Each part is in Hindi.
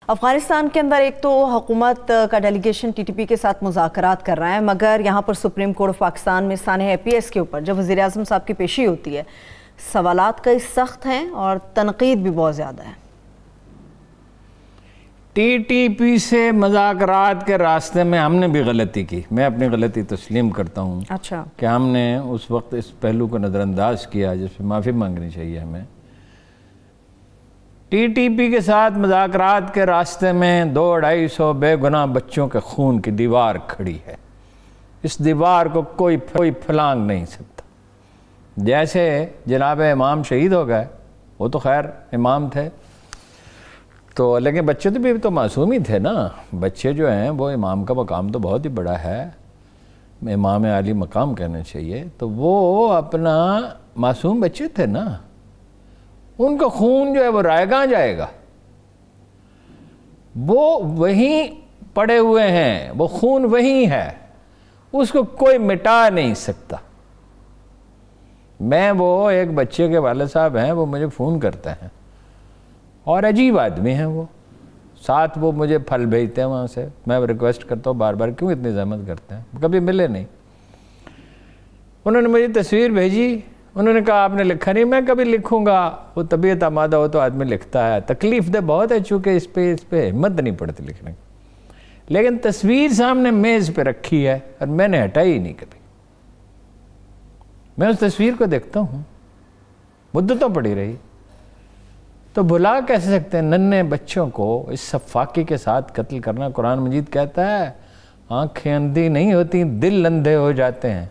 अफगानिस्तान के अंदर एक तो हुकूमत का डेलीगेशन टीटीपी के साथ मुज़ाकरात कर रहा है, मगर यहाँ पर सुप्रीम कोर्ट ऑफ पाकिस्तान में साने APS के ऊपर जब वज़ीर आज़म साहब की पेशी होती है, सवालात कई सख्त हैं और तनकीद भी बहुत ज़्यादा है। टीटीपी से मुज़ाकरात के रास्ते में हमने भी गलती की, मैं अपनी गलती तस्लीम करता हूँ। अच्छा, कि हमने उस वक्त इस पहलू को नज़रअंदाज किया जिसमें माफ़ी मांगनी चाहिए हमें। टीटीपी के साथ मुज़ाकरात के रास्ते में 200-250 बेगुनाह बच्चों के खून की दीवार खड़ी है। इस दीवार को कोई फलांग नहीं सकता। जैसे जनाब इमाम शहीद हो गए, वो तो खैर इमाम थे, तो लेकिन बच्चे तो भी तो मासूम ही थे ना। बच्चे जो हैं वो इमाम का मकाम तो बहुत ही बड़ा है, इमाम आली मकाम कहना चाहिए। तो वो अपना मासूम बच्चे थे ना, उनका खून जो है वो रायगां जाएगा, वो वहीं पड़े हुए हैं, वो खून वहीं है, उसको कोई मिटा नहीं सकता। मैं वो एक बच्चे के वाले साहब हैं, वो मुझे फ़ोन करते हैं और अजीब आदमी हैं वो, साथ वो मुझे फल भेजते हैं वहाँ से। मैं रिक्वेस्ट करता हूँ बार बार, क्यों इतनी ज़हमत करते हैं, कभी मिले नहीं। उन्होंने मुझे तस्वीर भेजी, उन्होंने कहा आपने लिखा नहीं। मैं कभी लिखूंगा, वो तबीयत आमादा हो तो आदमी लिखता है, तकलीफ़ दे बहुत है, चूँकि इस पे हिम्मत नहीं पड़ती लिखने की। लेकिन तस्वीर सामने मेज़ पे रखी है और मैंने हटाई ही नहीं कभी। मैं उस तस्वीर को देखता हूँ, मुद्दतों पड़ी रही, तो भुला कैसे सकते हैं नन्हे बच्चों को इस सफाकी के साथ कत्ल करना। कुरान मजीद कहता है आँखें अंधी नहीं होती, दिल अंधे हो जाते हैं,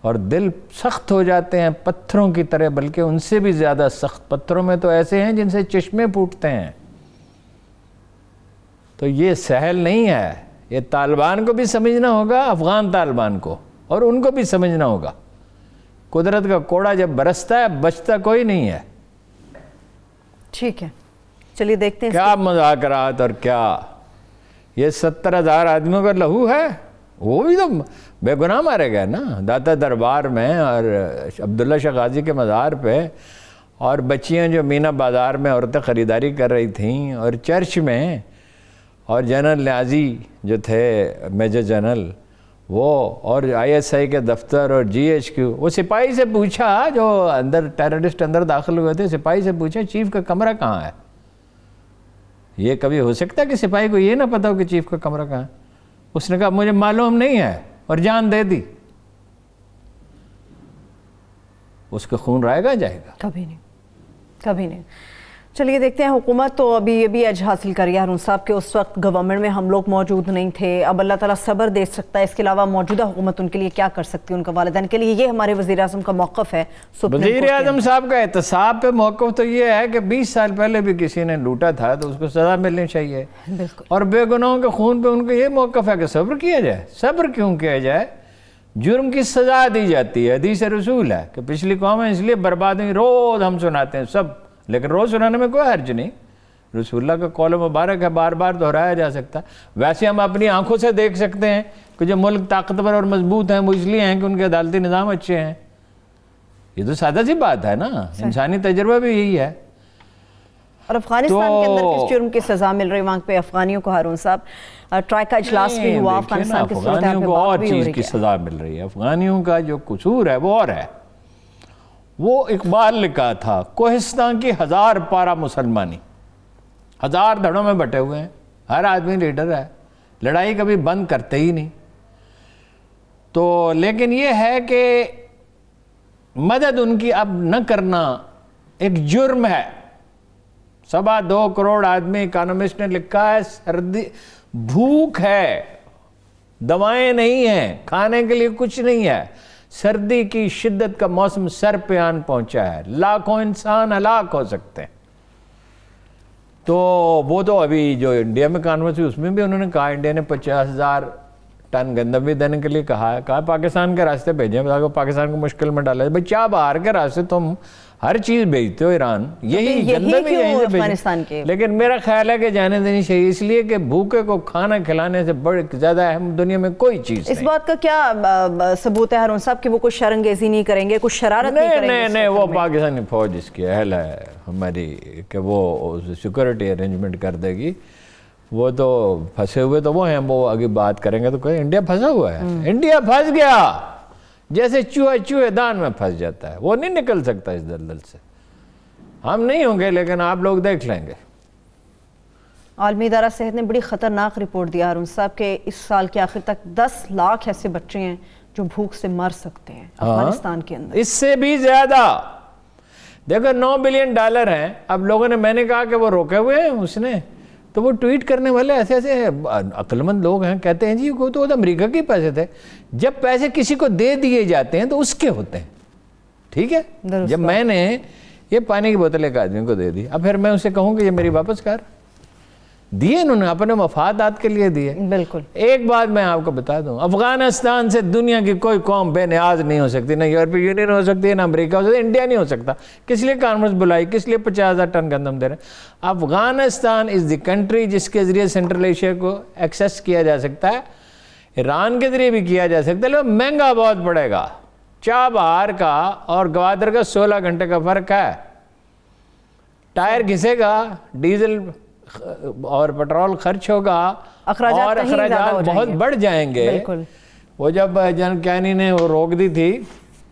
और दिल सख्त हो जाते हैं पत्थरों की तरह, बल्कि उनसे भी ज़्यादा सख्त। पत्थरों में तो ऐसे हैं जिनसे चश्मे फूटते हैं। तो ये सहल नहीं है, ये तालिबान को भी समझना होगा, अफ़गान तालिबान को, और उनको भी समझना होगा। कुदरत का कोड़ा जब बरसता है बचता कोई नहीं है। ठीक है, चलिए देखते हैं क्या मुज़ाकरात और क्या ये 70,000 आदमियों का लहू है। वो भी तो बेगुनाह मारे गए ना दाता दरबार में और अब्दुल्ला शाह गाजी के मज़ार पे, और बच्चियां जो मीना बाज़ार में औरतें ख़रीदारी कर रही थीं, और चर्च में, और जनरल न्याजी जो थे मेजर जनरल वो, और ISI के दफ्तर और GHQ। वो सिपाही से पूछा, जो अंदर टेररिस्ट अंदर दाखिल हुए थे, सिपाही से पूछा चीफ़ का कमरा कहाँ है। ये कभी हो सकता है कि सिपाही को ये ना पता हो कि चीफ़ का कमरा कहाँ है। उसने कहा मुझे मालूम नहीं है, और जान दे दी। उसका खून रायगा जाएगा? कभी नहीं, कभी नहीं। चलिए देखते हैं, हुकूमत तो अभी ये भी अज हासिल कर रही है। हारून साहब के उस वक्त गवर्नमेंट में हम लोग मौजूद नहीं थे, अब अल्लाह ताला सब्र दे सकता है। इसके अलावा मौजूदा हुकूमत उनके लिए क्या कर सकती है, उनका वालिदैन के लिए। ये हमारे वज़ीर आज़म का मौक़िफ़ है। वज़ीर आज़म साहब का एहतसाब पे मौक़िफ़ तो ये है कि 20 साल पहले भी किसी ने लूटा था तो उसको सज़ा मिलनी चाहिए, और बेगुनाहों के खून पे उनको ये मौक़िफ़ है कि सब्र किया जाए। सब्र क्यों किया जाए? जुर्म की सज़ा दी जाती है, हदीस रसूल है कि पिछली कौमें इसलिए बर्बाद हुई। रोज़ हम सुनाते हैं सब, लेकिन रोज़ सुनाने में कोई हर्ज नहीं। रसूलुल्लाह का कौल मुबारक है, बार बार दोहराया जा सकता। वैसे हम अपनी आंखों से देख सकते हैं कि जो मुल्क ताकतवर और मजबूत हैं वो इसलिए हैं कि उनके अदालती निज़ाम अच्छे हैं। ये तो सादा सी बात है ना, इंसानी तजर्बा भी यही है। और अफगानिस्तान के अंदर किस जुर्म की सज़ा मिल रही है वहाँ पे अफगानियों को? हारून साहब, ट्राई का इजलास भी हुआ, अफगानिस्तान की अफगानियों को और चीज़ की सज़ा मिल रही है। अफगानियों का जो कसूर है वो और है। वो इकबाल लिखा था, कोहिस्तान की 1000 पारा मुसलमानी, 1000 धड़ों में बटे हुए हैं, हर आदमी लीडर है, लड़ाई कभी बंद करते ही नहीं। तो लेकिन ये है कि मदद उनकी अब न करना एक जुर्म है। 2.25 करोड़ आदमी, इकोनॉमिस्ट ने लिखा है, सर्दी भूख है, दवाएं नहीं हैं, खाने के लिए कुछ नहीं है, सर्दी की शिद्दत का मौसम सर पे आन पहुंचा है, लाखों इंसान हलाक हो सकते हैं। तो वो तो अभी जो इंडिया में कॉन्फ्रेंस हुई उसमें भी उन्होंने कहा इंडिया ने 50,000 टन गंदम भी देने के लिए कहा है, कहा पाकिस्तान के रास्ते भेजें, पाकिस्तान को मुश्किल में डाला। भाई क्या बाहर के रास्ते तुम हर चीज भेजते हो ईरान, यही गंदम ही यहीं से अफगानिस्तान के। लेकिन मेरा ख्याल है कि जाने देनी चाहिए, इसलिए कि भूखे को खाना खिलाने से बड़े ज्यादा अहम दुनिया में कोई चीज इस बात का क्या सबूत है हारून साहब कि वो कुछ शरंगेजी नहीं करेंगे, कुछ शरारत नहीं करेंगे? नहीं, वो पाकिस्तानी फौज इसकी अहल है हमारी कि वो सिक्योरिटी अरेंजमेंट कर देगी। वो तो फंसे हुए तो वो हैं, वो आगे बात करेंगे तो कहें इंडिया फंसा हुआ है। इंडिया फंस गया जैसे चूहेदान में फंस जाता है, वो नहीं निकल सकता इस दलदल से। हम नहीं होंगे लेकिन आप लोग देख लेंगे। आलमी इदारा सेहत ने बड़ी ख़तरनाक रिपोर्ट दिया हारून साहब के इस साल के आखिर तक 10 लाख ऐसे बच्चे हैं जो भूख से मर सकते हैं अफगानिस्तान के अंदर। इससे भी ज्यादा देखो, $9 बिलियन हैं। अब लोगों ने, मैंने कहा कि वो रोके हुए हैं उसने, तो वो ट्वीट करने वाले ऐसे ऐसे अक्लमंद लोग हैं, कहते हैं जी वो तो अमेरिका के पैसे थे। जब पैसे किसी को दे दिए जाते हैं तो उसके होते हैं, ठीक है। जब मैंने ये पानी की बोतल एक आदमी को दे दी, अब फिर मैं उसे कहूँ कि ये मेरी वापस कर, दिए इन्होंने अपने मफादात के लिए दिए। बिल्कुल। एक बात मैं आपको बता दूं, अफगानिस्तान से दुनिया की कोई कौम बेनियाज नहीं हो सकती, ना यूरोपीय यूनियन हो सकती है, ना अमेरिका हो सकता है, इंडिया नहीं हो सकता। किस लिए कॉन्फ्रेंस बुलाई, किस लिए 50,000 टन गंदम दे रहे हैं? अफगानिस्तान इज द कंट्री जिसके जरिए सेंट्रल एशिया को एक्सेस किया जा सकता है, ईरान के जरिए भी किया जा सकता है, लेकिन महंगा बहुत पड़ेगा। चाबहार का और गवादर का 16 घंटे का फर्क है। टायर घिसेगा, डीजल और पेट्रोल खर्च होगा और अखराजात बहुत बढ़ जाएंगे। वो जब जन कैनी ने वो रोक दी थी,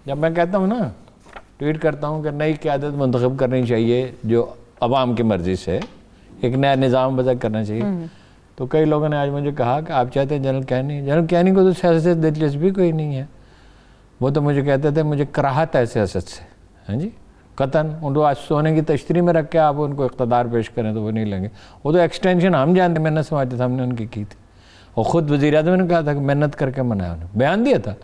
जब मैं कहता हूँ ना, ट्वीट करता हूँ कि नई क़यादत मुंतखब करनी चाहिए जो अवाम की मर्जी से एक नया निज़ाम वज़ा करना चाहिए, तो कई लोगों ने आज मुझे कहा कि आप चाहते हैं जनरल कैनी को तो सियासत से दिलचस्पी कोई नहीं है। वो तो मुझे कहते थे मुझे कराहत है सियासत से, हाँ जी, कतन। उनको आज सोने की तश्तरी में रख के आप उनको इक़्तिदार पेश करें तो वो नहीं लेंगे। वो तो एक्सटेंशन हम जानते, मेहनत समाजत हमने उनकी की थी, और ख़ुद वज़ीर-ए-आज़म ने कहा था कि मेहनत करके मनाया, उन्होंने बयान दिया था।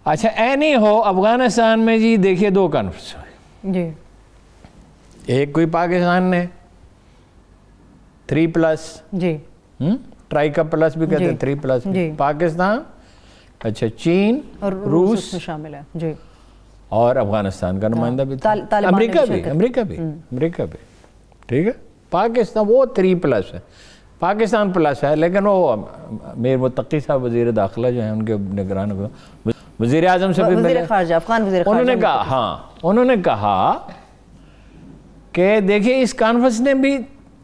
अच्छा, ऐनी हो अफ़गानिस्तान में जी देखिए 2 कॉन्फ्रेंस हुई जी। एक कोई पाकिस्तान ने 3+ जी, ट्राई का प्लस भी कहते हैं, 3+ पाकिस्तान, अच्छा चीन और रूस शामिल है जी, और अफगानिस्तान का नुमाइंदा भी था, अमेरिका भी, ठीक है। पाकिस्तान वो 3+ है, पाकिस्तान प्लस है, लेकिन वो मीर मुत्तकी साहब वज़ीर दाखिला जो है उनके निगरान वज़ीर-ए-आज़म से भी मिले, उन्होंने कहा, हाँ उन्होंने कहा कि देखिए इस कॉन्फ्रेंस ने भी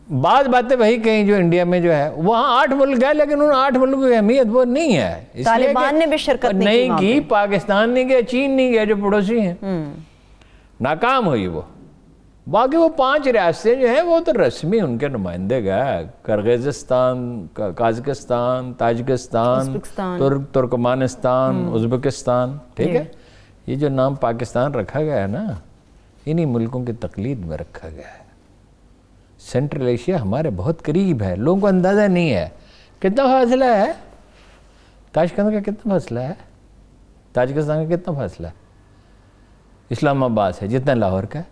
बाद बातें वही कहीं जो इंडिया में जो है, वहाँ 8 मुल्क गए, लेकिन उन 8 मुल्कों की अहमियत वो नहीं है। तालिबान ने भी शिरकत नहीं की, पाकिस्तान नहीं गया, चीन नहीं गया जो पड़ोसी हैं, नाकाम हुई वो। बाकी वो 5 रियासतें जो हैं वो तो रस्मी उनके नुमाइंदे गए, किर्गिज़स्तान, काज़ाकिस्तान, ताजिकिस्तान, तुर्कमानिस्तान, उज़्बेकिस्तान, ठीक है। ये जो नाम पाकिस्तान रखा गया है ना, इन्हीं मुल्कों की तकलीद में रखा गया है। सेंट्रल एशिया हमारे बहुत करीब है, लोगों को अंदाज़ा नहीं है कितना फासला है। ताशकंद का कितना फासला है, ताजिकिस्तान का कितना फासला है, इस्लामाबाद से जितना लाहौर का है।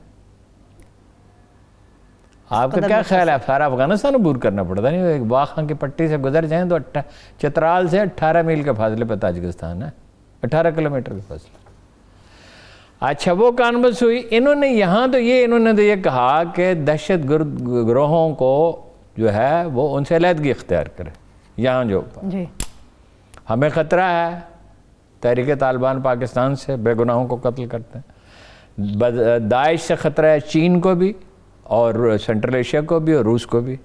आपका क्या ख्याल है, सारा अफगानिस्तान अबूर करना पड़ता नहीं? एक वाखा की पट्टी से गुजर जाएं तो चित्राल से 18 मील के फासले पर ताजिकिस्तान है, 18 किलोमीटर का फासला। अच्छा, वो कॉन्फ्रेंस हुई, इन्होंने यहाँ तो ये कहा कि दहशत गिरोहों को जो है वो उनसे अलहदगी इख्तियार करे। यहाँ जो जी हमें ख़तरा है, तहरीक तालिबान पाकिस्तान से बेगुनाहों को कत्ल करते हैं, दाइश से ख़तरा है चीन को भी और सेंट्रल एशिया को भी और रूस को भी।